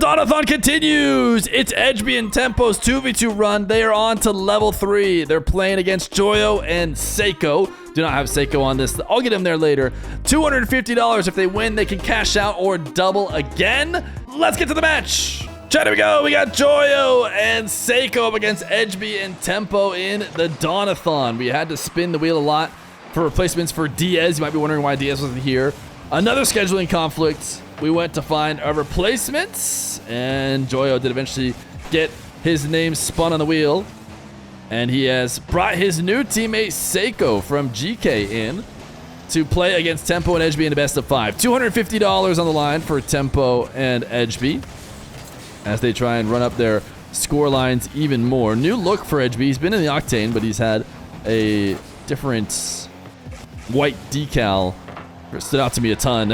Donathon continues. It's Ejby and TempoH's 2v2 run. They are on to level 3. They're playing against Joyo and Seikoo. Do not have Seikoo on this. I'll get him there later. $250 if they win. They can cash out or double again. Let's get to the match. Chat, here we go. We got Joyo and Seikoo up against Ejby and TempoH in the Donathon. We had to spin the wheel a lot for replacements for Diaz. You might be wondering why Diaz wasn't here. Another scheduling conflict. We went to find a replacement, and Joyo did eventually get his name spun on the wheel. And he has brought his new teammate Seikoo from GK in to play against TempoH and Ejby in the best of 5. $250 on the line for TempoH and Ejby as they try and run up their score lines even more. New look for Ejby. He's been in the Octane, but he's had a different white decal. It stood out to me a ton.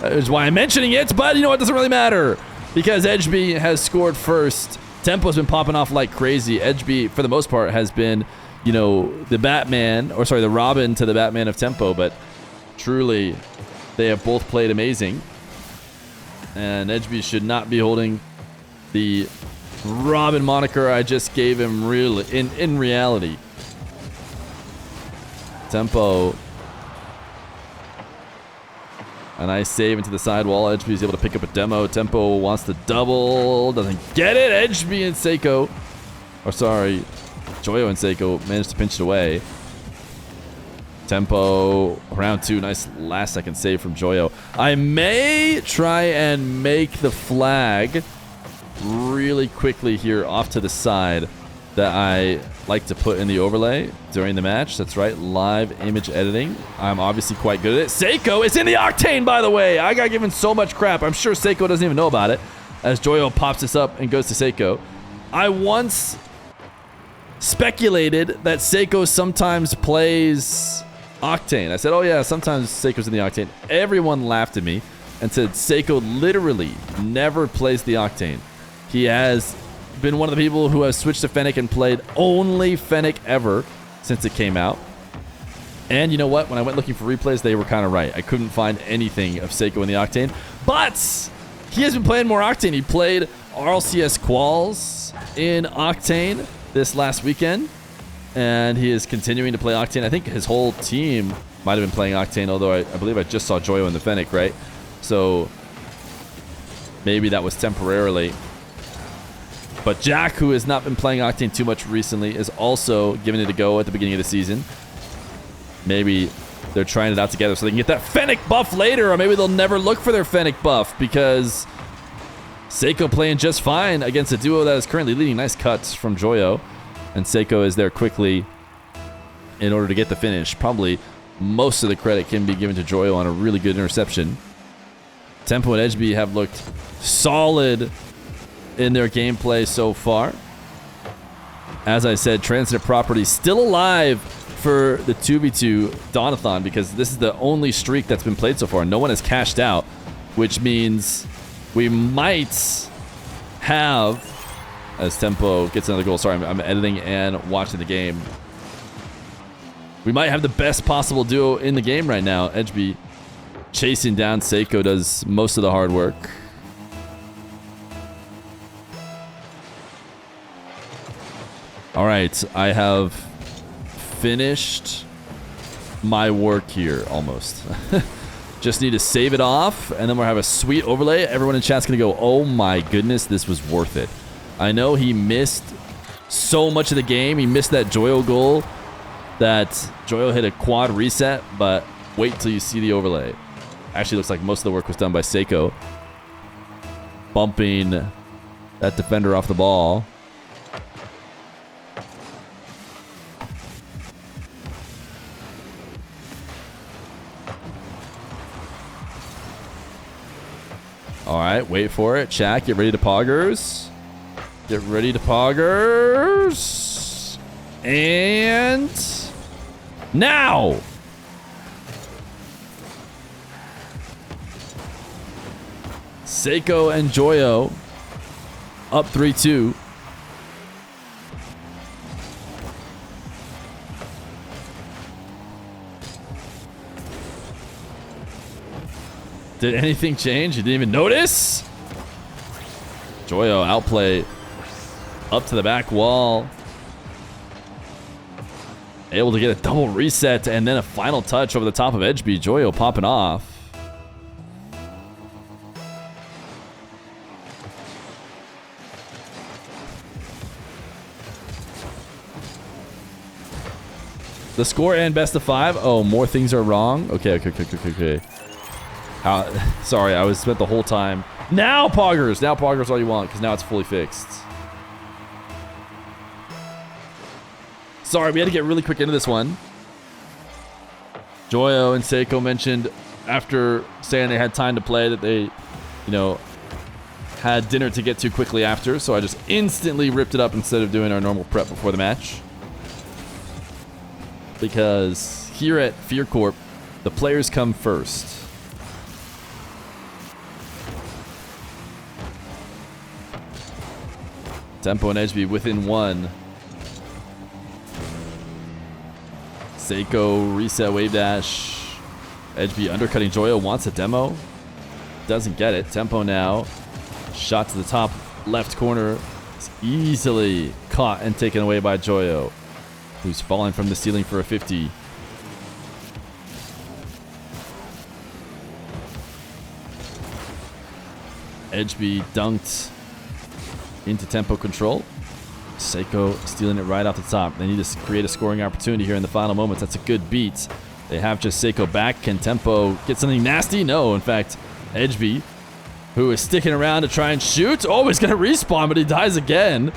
That is why I'm mentioning it, but you know what? It doesn't really matter because Ejby has scored first. TempoH's been popping off like crazy. Ejby, for the most part, has been, you know, the Batman, or sorry, the Robin to the Batman of TempoH, but truly, they have both played amazing. And Ejby should not be holding the Robin moniker I just gave him really in reality. TempoH. A nice save into the sidewall. Ejby is able to pick up a demo. TempoH wants to double. Doesn't get it. Ejby and Seikoo. Or sorry, Joyo and Seikoo managed to pinch it away. TempoH, round 2. Nice last second save from Joyo. I may try and make the flag really quickly here off to the side that I like to put in the overlay during the match. That's right, live image editing. I'm obviously quite good at it. Seikoo is in the Octane, by the way. I got given so much crap. I'm sure Seikoo doesn't even know about it as Joyo pops this up and goes to Seikoo. I once speculated that Seikoo sometimes plays Octane. I said, oh yeah, sometimes Seikoo's in the Octane. Everyone laughed at me and said Seikoo literally never plays the Octane. He has been one of the people who has switched to Fennec and played only Fennec ever since it came out. And you know what? When I went looking for replays, they were kind of right. I couldn't find anything of Seikoo in the Octane. But he has been playing more Octane. He played RLCS Quals in Octane this last weekend. And he is continuing to play Octane. I think his whole team might have been playing Octane, although I believe I just saw Joyo in the Fennec, right? So maybe that was temporarily. But Jack, who has not been playing Octane too much recently, is also giving it a go at the beginning of the season. Maybe they're trying it out together so they can get that Fennec buff later, or maybe they'll never look for their Fennec buff because Seikoo playing just fine against a duo that is currently leading. Nice cuts from Joyo, and Seikoo is there quickly in order to get the finish. Probably most of the credit can be given to Joyo on a really good interception. TempoH and Ejby have looked solid in their gameplay so far. As I said, Transitive Property still alive for the 2v2 Donathon because this is the only streak that's been played so far. No one has cashed out, which means we might have, as TempoH gets another goal. Sorry, I'm editing and watching the game. We might have the best possible duo in the game right now. Ejby chasing down Seikoo does most of the hard work. All right, I have finished my work here almost. Just need to save it off, and then we'll have a sweet overlay. Everyone in chat's going to go, oh my goodness, this was worth it. I know he missed so much of the game. He missed that Joyo goal, that Joyo hit a quad reset, but wait till you see the overlay. Actually, looks like most of the work was done by Seikoo, bumping that defender off the ball. All right, wait for it. Chat, get ready to poggers. Get ready to poggers. And now. Seikoo and Joyo up 3-2. Did anything change? You didn't even notice? Joyo outplay up to the back wall. Able to get a double reset and then a final touch over the top of Ejby. Joyo popping off. The score and best of 5. Oh, more things are wrong. Okay. Sorry, I was spent the whole time. Now poggers. Now poggers all you want because now it's fully fixed. Sorry, we had to get really quick into this one. Joyo and Seikoo mentioned after saying they had time to play that they, had dinner to get to quickly after. So I just instantly ripped it up instead of doing our normal prep before the match. Because here at Feer Corp, the players come first. Tempo and Ejby within 1. Seikoo reset wave dash. Ejby undercutting Joyo, wants a demo. Doesn't get it. Tempo now. Shot to the top left corner. It's easily caught and taken away by Joyo, who's falling from the ceiling for a 50. Ejby dunked into tempo control. Seikoo stealing it right off the top. They need to create a scoring opportunity here in the final moments. That's a good beat. They have just Seikoo back. Can tempo get something nasty? No. In fact, Ejby, who is sticking around to try and shoot. Oh, he's going to respawn, but he dies again.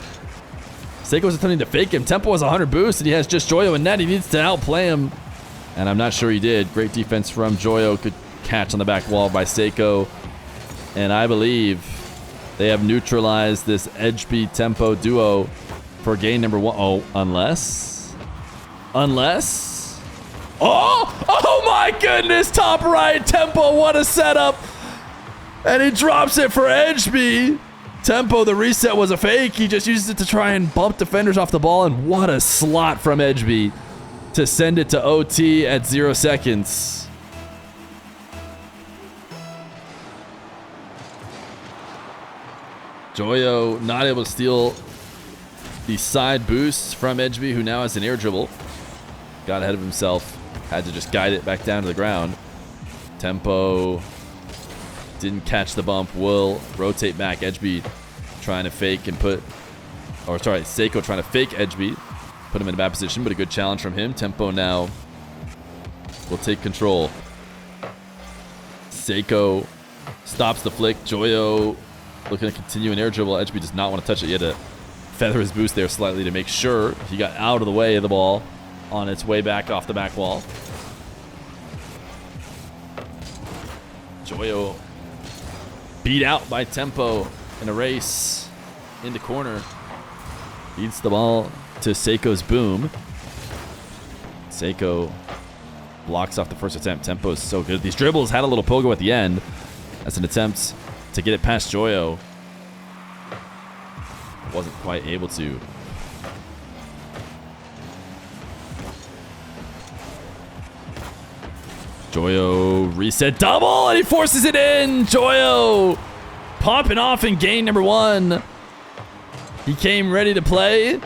Seikoo's attempting to fake him. Tempo has 100 boost, and he has just Joyo in net. He needs to outplay him, and I'm not sure he did. Great defense from Joyo. Good catch on the back wall by Seikoo, and I believe they have neutralized this Ejby Tempo duo for game number 1. Oh, unless... Oh my goodness, top right, Tempo, what a setup. And he drops it for Ejby. Tempo, the reset was a fake. He just uses it to try and bump defenders off the ball, and what a slot from Ejby to send it to OT at 0 seconds. Joyo not able to steal the side boosts from Ejby, who now has an air dribble. Got ahead of himself. Had to just guide it back down to the ground. Tempo didn't catch the bump. Will rotate back. Ejby trying to fake and put... Or sorry, Seikoo trying to fake Ejby. Put him in a bad position, but a good challenge from him. Tempo now will take control. Seikoo stops the flick. Joyo looking to continue an air dribble. Ejby does not want to touch it. He had to feather his boost there slightly to make sure he got out of the way of the ball on its way back off the back wall. Joyo beat out by Tempo in a race in the corner. Feeds the ball to Seikoo's boom. Seikoo blocks off the first attempt. Tempo is so good. These dribbles had a little pogo at the end. That's an attempt to get it past Joyo. Wasn't quite able to. Joyo reset double, and he forces it in. Joyo popping off in game number 1. He came ready to play,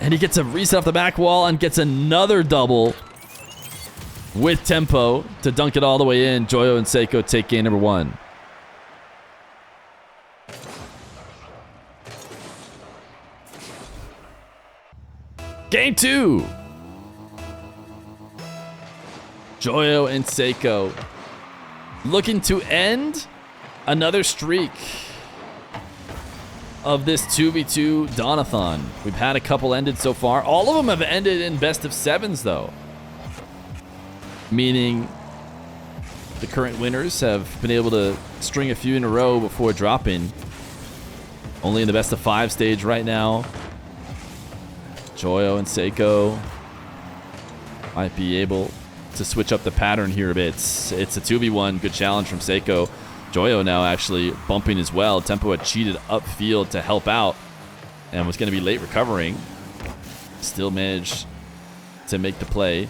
and he gets a reset off the back wall and gets another double with Tempo to dunk it all the way in. Joyo and Seikoo take game number 1. Game 2. Joyo and Seikoo looking to end another streak of this 2v2 Donathon. We've had a couple ended so far. All of them have ended in best of 7s though. Meaning the current winners have been able to string a few in a row before dropping. Only in the best of 5 stage right now. Joyo and Seikoo might be able to switch up the pattern here a bit. It's a 2v1. Good challenge from Seikoo. Joyo now actually bumping as well. Tempo had cheated upfield to help out and was going to be late recovering. Still managed to make the play.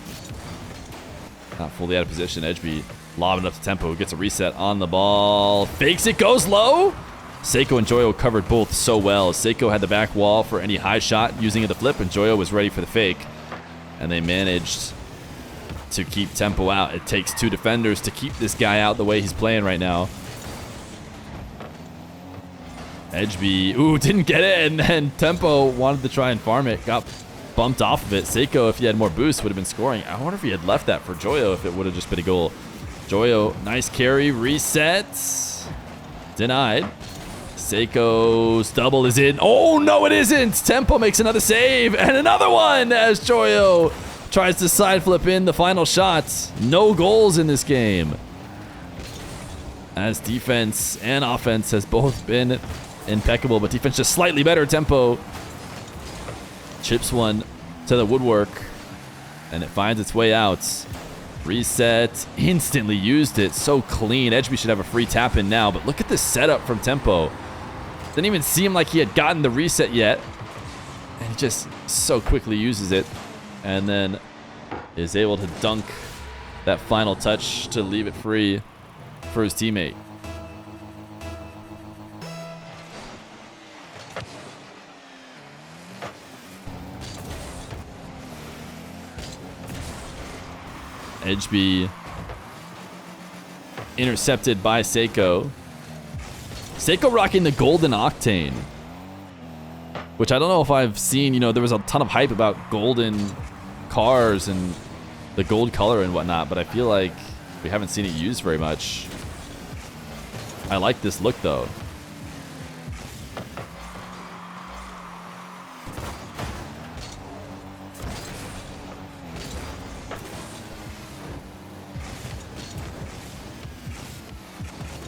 Not fully out of position. Ejby lobbing up to Tempo. Gets a reset on the ball. Fakes it. Goes low. Seikoo and Joyo covered both so well. Seikoo had the back wall for any high shot using it to flip, and Joyo was ready for the fake. And they managed to keep TempoH out. It takes 2 defenders to keep this guy out the way he's playing right now. Ejby, ooh, didn't get it, and then TempoH wanted to try and farm it. Got bumped off of it. Seikoo, if he had more boost, would have been scoring. I wonder if he had left that for Joyo, if it would have just been a goal. Joyo, nice carry, resets. Denied. Seikoo's double is in. Oh, no, it isn't. TempoH makes another save, and another one as Joyo tries to side flip in the final shot. No goals in this game, as defense and offense has both been impeccable, but defense just slightly better. TempoH chips one to the woodwork, and it finds its way out. Reset, instantly used it, so clean. Ejby should have a free tap in now, but look at this setup from TempoH. Didn't even seem like he had gotten the reset yet, and he just so quickly uses it, and then is able to dunk that final touch to leave it free for his teammate. Ejby intercepted by Seikoo. Seikoo rocking the golden octane, which I don't know if I've seen. You know, there was a ton of hype about golden cars and the gold color and whatnot, but I feel like we haven't seen it used very much. I like this look though.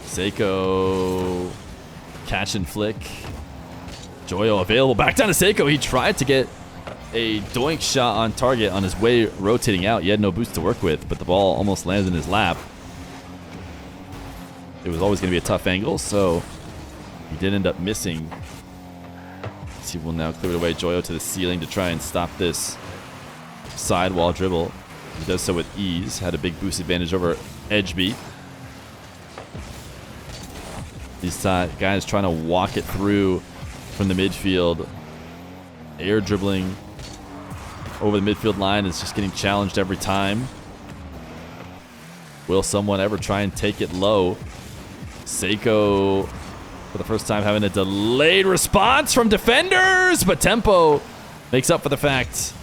Seikoo, catch and flick. Joyo available, back down to Seikoo. He tried to get a doink shot on target on his way rotating out. He had no boost to work with, but the ball almost landed in his lap. It was always going to be a tough angle, so he did end up missing. He will now clear it away. Joyo to the ceiling to try and stop this sidewall dribble. He does so with ease. Had a big boost advantage over Ejby. These guys trying to walk it through from the midfield. Air dribbling over the midfield line is just getting challenged every time. Will someone ever try and take it low? Seikoo, for the first time, having a delayed response from defenders, but TempoH makes up for the fact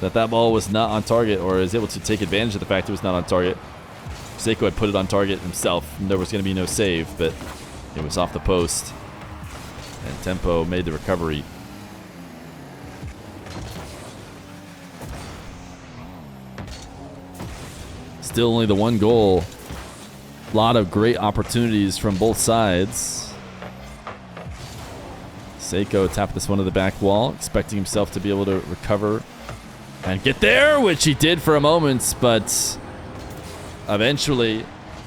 that that ball was not on target, or is able to take advantage of the fact it was not on target. Seikoo had put it on target himself, and there was going to be no save, but it was off the post, and TempoH made the recovery. Still only the 1 goal. A lot of great opportunities from both sides. Seikoo tapped this one to the back wall, expecting himself to be able to recover and get there, which he did for a moment, but eventually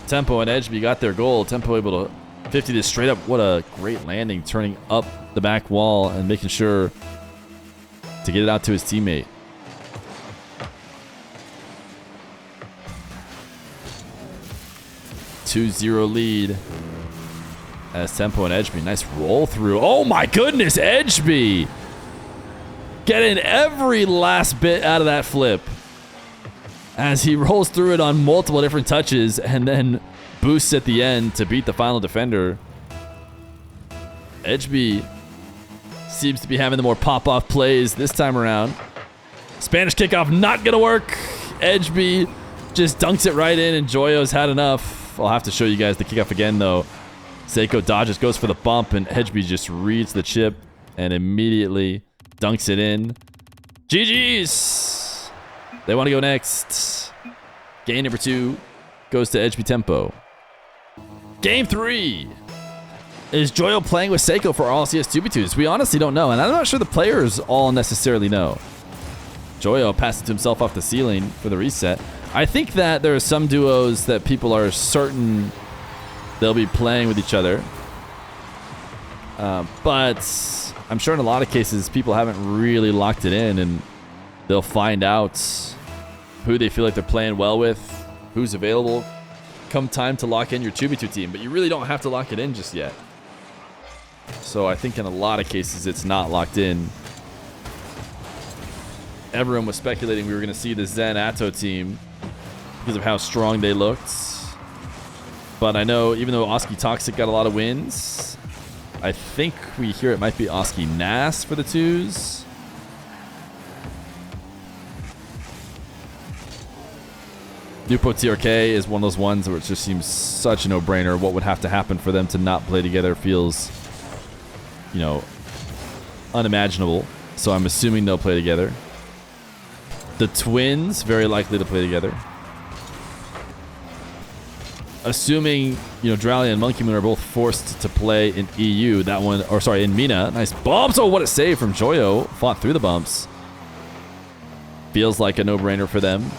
TempoH and Ejby got their goal. TempoH able to 50 this straight up. What a great landing, turning up the back wall and making sure to get it out to his teammate. (2-0) lead as TempoH and Ejby. Nice roll through. Oh my goodness, Ejby getting every last bit out of that flip as he rolls through it on multiple different touches and then boosts at the end to beat the final defender. Ejby seems to be having the more pop-off plays this time around. Spanish kickoff not gonna work. Ejby just dunks it right in, and Joyo's had enough. I'll have to show you guys the kickoff again though. Seikoo dodges, goes for the bump, and Ejby just reads the chip and immediately dunks it in. GG's! They want to go next. Game number 2 goes to Ejby TempoH. Game 3. Is Joyo playing with Seikoo for all CS 2v2s? We honestly don't know, and I'm not sure the players all necessarily know. Joyo passed it to himself off the ceiling for the reset. I think that there are some duos that people are certain they'll be playing with each other. But I'm sure in a lot of cases, people haven't really locked it in, and they'll find out who they feel like they're playing well with, who's available come time to lock in your 2v2 team. But you really don't have to lock it in just yet. So I think in a lot of cases it's not locked in. Everyone was speculating we were going to see the Zen Atto team because of how strong they looked. But I know even though Oski Toxic got a lot of wins, I think we hear it might be Oski Nas for the twos. Nupo TRK is one of those ones where it just seems such a no-brainer. What would have to happen for them to not play together feels, you know, unimaginable. So I'm assuming they'll play together. The twins, very likely to play together. Assuming, you know, Drowley and Monkey Moon are both forced to play in EU, that one, or sorry, in Mina. Nice bumps. Oh, what a save from Joyo. Fought through the bumps. Feels like a no-brainer for them.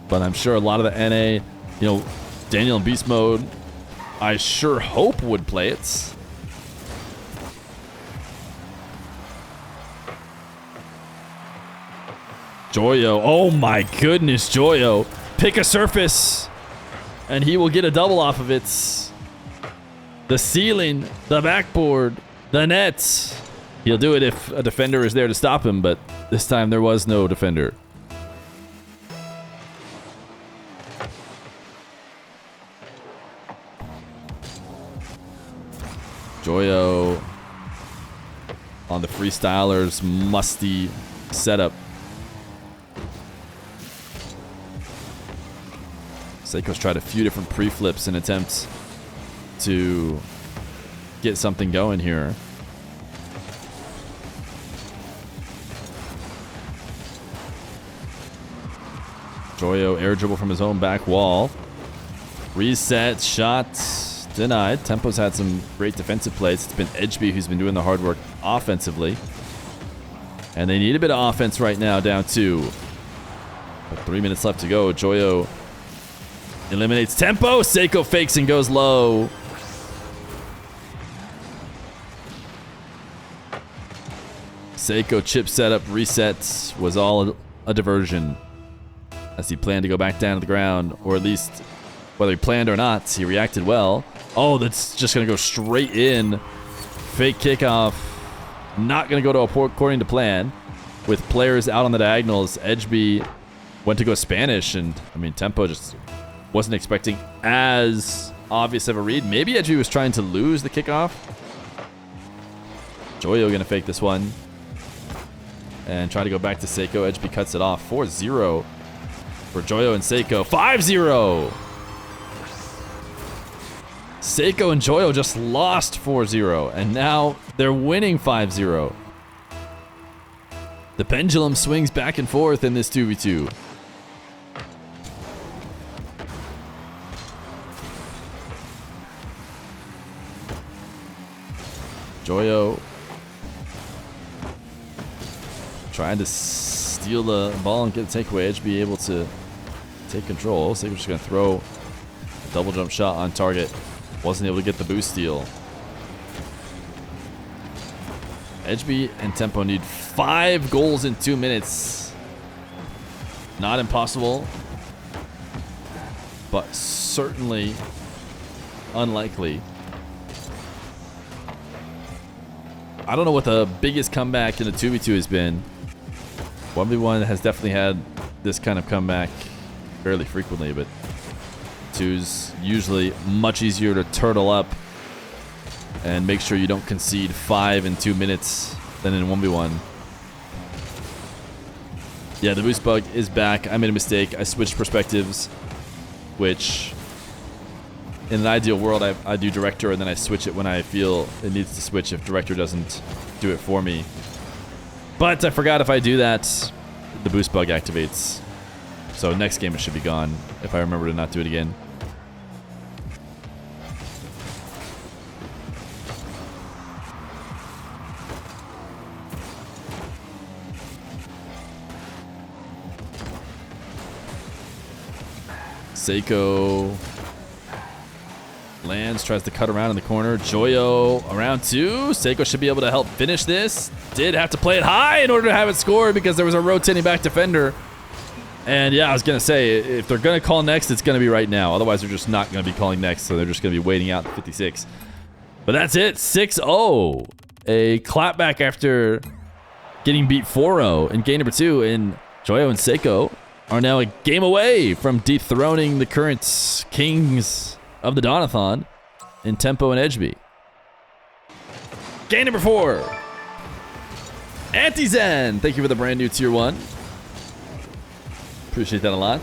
But I'm sure a lot of the NA, you know, Daniel in Beast Mode, I sure hope would play it. Joyo. Oh my goodness, Joyo. Pick a surface, and he will get a double off of it. The ceiling, the backboard, the net. He'll do it if a defender is there to stop him, but this time there was no defender. Joyo on the freestyler's musty setup. Seikoo's tried a few different pre-flips in attempts to get something going here. Joyo air dribble from his own back wall. Reset, shot denied. TempoH's had some great defensive plays. It's been Ejby who's been doing the hard work offensively. And they need a bit of offense right now, down 2. But 3 minutes left to go. Joyo eliminates Tempo. Seikoo fakes and goes low. Seikoo chip setup resets was all a diversion, as he planned to go back down to the ground, or at least whether he planned or not, he reacted well. Oh, that's just going to go straight in. Fake kickoff. Not going to go to according to plan. With players out on the diagonals, Ejby went to go Spanish, and I mean, TempoH just wasn't expecting as obvious of a read. Maybe Ejby was trying to lose the kickoff. Joyo going to fake this one. And try to go back to Seikoo. Ejby cuts it off. 4-0 for Joyo and Seikoo. 5-0. Seikoo and Joyo just lost 4-0, and now they're winning 5-0. The pendulum swings back and forth in this 2v2. Joyo trying to steal the ball and get a takeaway. Ejby able to take control. Seikoo's just going to throw a double jump shot on target. Wasn't able to get the boost steal. Ejby and TempoH need 5 goals in 2 minutes. Not impossible, but certainly unlikely. I don't know what the biggest comeback in the 2v2 has been. 1v1 has definitely had this kind of comeback fairly frequently, but 2's usually much easier to turtle up and make sure you don't concede 5 in 2 minutes than in 1v1. Yeah, the boost bug is back. I made a mistake. I switched perspectives, which in an ideal world, I do director and then I switch it when I feel it needs to switch if director doesn't do it for me. But I forgot if I do that, the boost bug activates. So next game it should be gone if I remember to not do it again. Seikoo lands, tries to cut around in the corner. Joyo around 2. Seikoo should be able to help finish this. Did have to play it high in order to have it scored because there was a rotating back defender. And yeah, I was going to say, if they're going to call next, it's going to be right now. Otherwise, they're just not going to be calling next, so they're just going to be waiting out the 56. But that's it, 6-0. A clapback after getting beat 4-0 in game number 2. And Joyo and Seikoo are now a game away from dethroning the current kings of the Donathon in Tempo and Ejby. Game number 4. Anti-Zen, thank you for the brand new tier 1. Appreciate that a lot.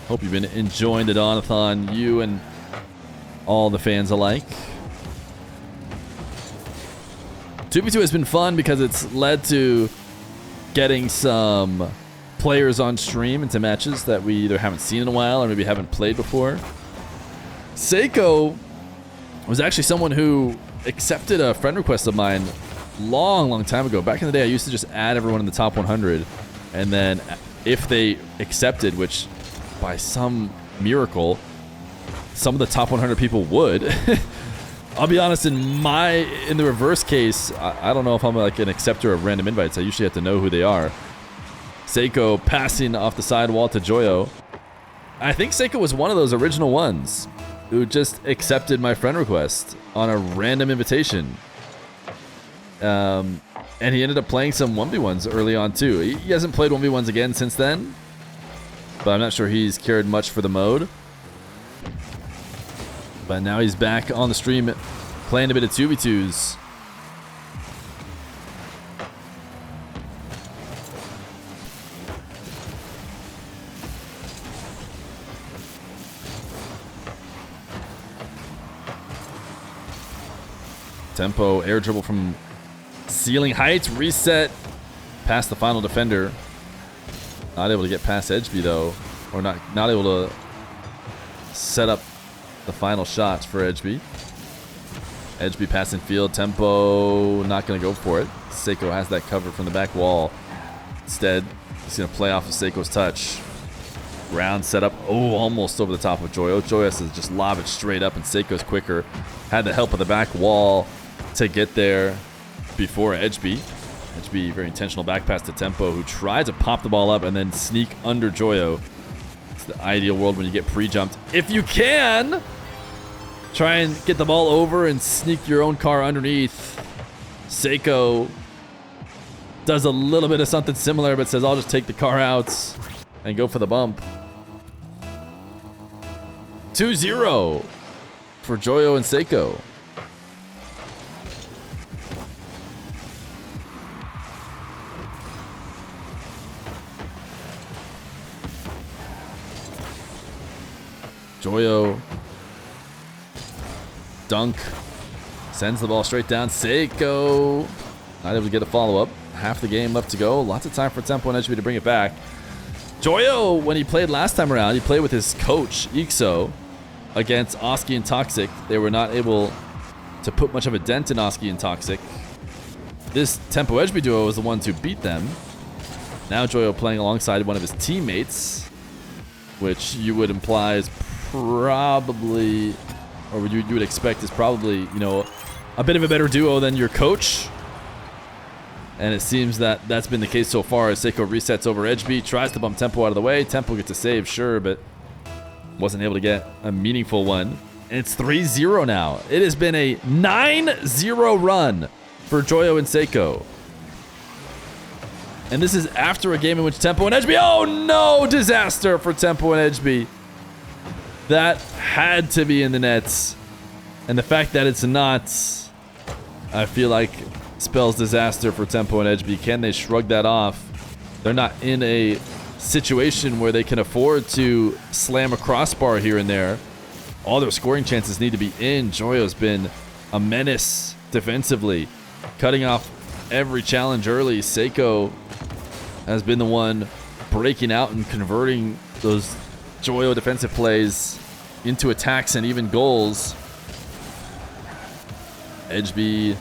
Hope you've been enjoying the Donathon, you and all the fans alike. 2v2 has been fun because it's led to getting some players on stream into matches that we either haven't seen in a while or maybe haven't played before. Seikoo was actually someone who accepted a friend request of mine long time ago. Back in the day, I used to just add everyone in the top 100, and then if they accepted, which by some miracle, some of the top 100 people would. I'll be honest, in the reverse case, I don't know if I'm like an acceptor of random invites. I usually have to know who they are. Seikoo passing off the sidewall to Joyo. I think Seikoo was one of those original ones who just accepted my friend request on a random invitation. And he ended up playing some 1v1s early on too. He hasn't played 1v1s again since then, but I'm not sure he's cared much for the mode. But now he's back on the stream playing a bit of 2v2s. Tempo air dribble from ceiling heights, reset past the final defender. Not able to get past Ejby though, or not able to set up the final shots for Ejby. Ejby passing field, Tempo not going to go for it. Seikoo has that covered from the back wall. Instead, he's going to play off of Seikoo's touch. Round set up, almost over the top of Joyo. Joyo has to just lob it straight up, and Seikoo's quicker. Had the help of the back wall to get there before Ejby. Ejby, very intentional back pass to Tempo, who tried to pop the ball up and then sneak under Joyo. It's the ideal world when you get pre-jumped. If you can, try and get the ball over and sneak your own car underneath. Seikoo does a little bit of something similar, but says, I'll just take the car out and go for the bump. 2-0 for Joyo and Seikoo. Joyo dunk, sends the ball straight down. Seikoo not able to get a follow-up. Half the game left to go. Lots of time for Tempo and Ejby to bring it back. Joyo, when he played last time around, he played with his coach, Ixo, against Oski and Toxic. They were not able to put much of a dent in Oski and Toxic. This Tempo Ejby duo was the ones who beat them. Now Joyo playing alongside one of his teammates, which you would imply is probably, or you would expect is probably, you know, a bit of a better duo than your coach. And it seems that that's been the case so far as Seikoo resets over Ejby, tries to bump Tempo out of the way. Tempo gets a save, sure, but wasn't able to get a meaningful one. And it's 3-0 now. It has been a 9-0 run for Joyo and Seikoo. And this is after a game in which Tempo and Ejby, oh no, disaster for Tempo and Ejby. That had to be in the nets. And the fact that it's not, I feel like spells disaster for Tempo and Ejby. Can they shrug that off? They're not in a situation where they can afford to slam a crossbar here and there. All their scoring chances need to be in. Joyo's been a menace defensively, cutting off every challenge early. Seikoo has been the one breaking out and converting those Joyo defensive plays into attacks and even goals. Ejby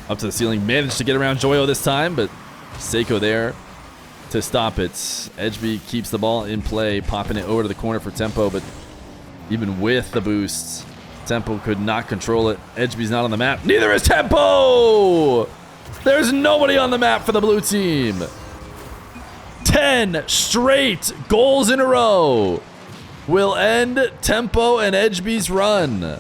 up to the ceiling, managed to get around Joyo this time, but Seikoo there to stop it. Ejby keeps the ball in play, popping it over to the corner for Tempo, but even with the boost, Tempo could not control it. Ejby's not on the map. Neither is Tempo! There's nobody on the map for the blue team. 10 straight goals in a row will end TempoH and Ejby's run.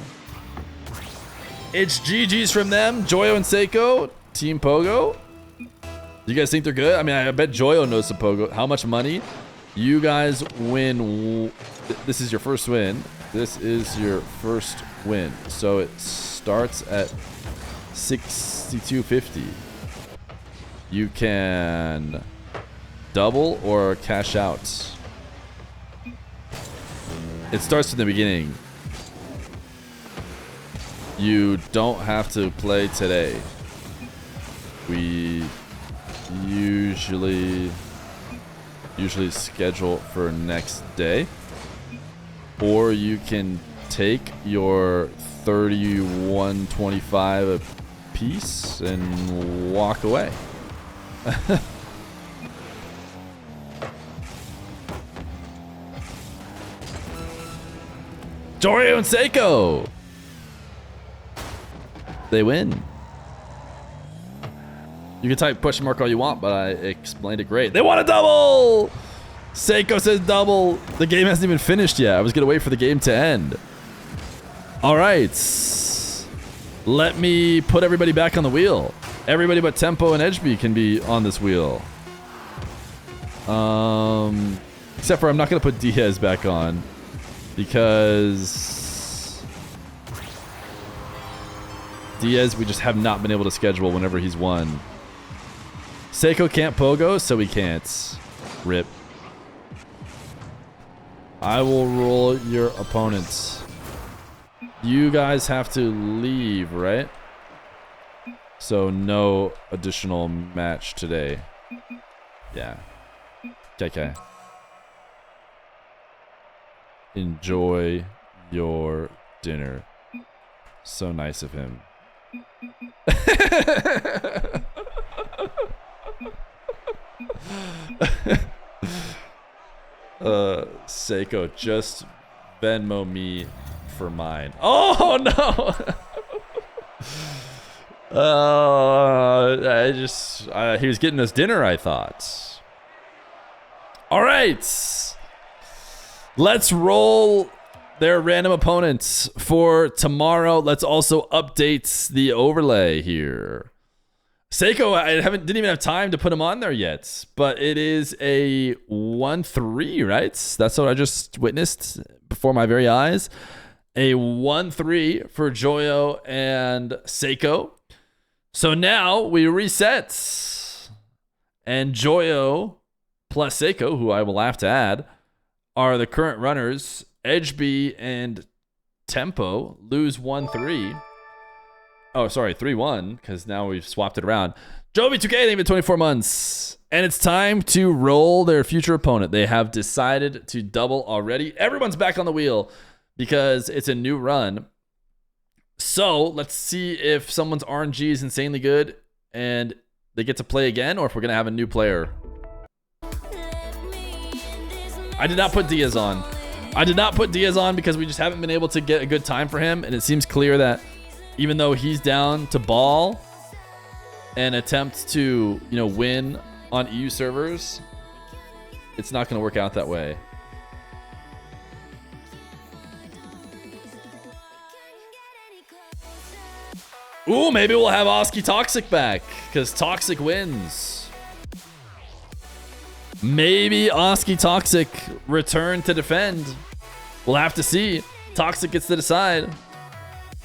It's GG's from them. Joyo and Seikoo, Team Pogo. You guys think they're good? I mean, I bet Joyo knows some Pogo. How much money? You guys win. This is your first win. This is your first win. So it starts at 62.50. You can double or cash out. It starts from the beginning. You don't have to play today. We usually schedule for next day. Or you can take your 31.25 a piece and walk away. Joyo and Seikoo. They win. You can type question mark all you want, but I explained it great. They want a double! Seikoo says double. The game hasn't even finished yet. I was going to wait for the game to end. All right. Let me put everybody back on the wheel. Everybody but TempoH and Ejby can be on this wheel. Except for I'm not going to put Diaz back on. Because Diaz, we just have not been able to schedule whenever he's won. Seikoo can't pogo, so he can't. Rip. I will roll your opponents. You guys have to leave, right? So no additional match today. Yeah. Okay. Enjoy your dinner. So nice of him. Seikoo, just Venmo me for mine. Oh no! He was getting us dinner, I thought. All right, let's roll their random opponents for tomorrow. Let's also update the overlay here. Seikoo, I didn't even have time to put him on there yet, but it is a 1-3, right? That's what I just witnessed before my very eyes. A 1-3 for Joyo and Seikoo. So now we reset. And Joyo plus Seikoo, who I will have to add, are the current runners. Ejby and TempoH lose 1-3. Oh, sorry, 3-1, because now we've swapped it around. Joby 2K, they've been 24 months. And it's time to roll their future opponent. They have decided to double already. Everyone's back on the wheel because it's a new run. So let's see if someone's RNG is insanely good and they get to play again, or if we're going to have a new player. I did not put Diaz on. I did not put Diaz on because we just haven't been able to get a good time for him. And it seems clear that even though he's down to ball and attempt to, win on EU servers, it's not going to work out that way. Ooh, maybe we'll have Oski Toxic back because Toxic wins. Maybe Oski Toxic return to defend. We'll have to see. Toxic gets to decide.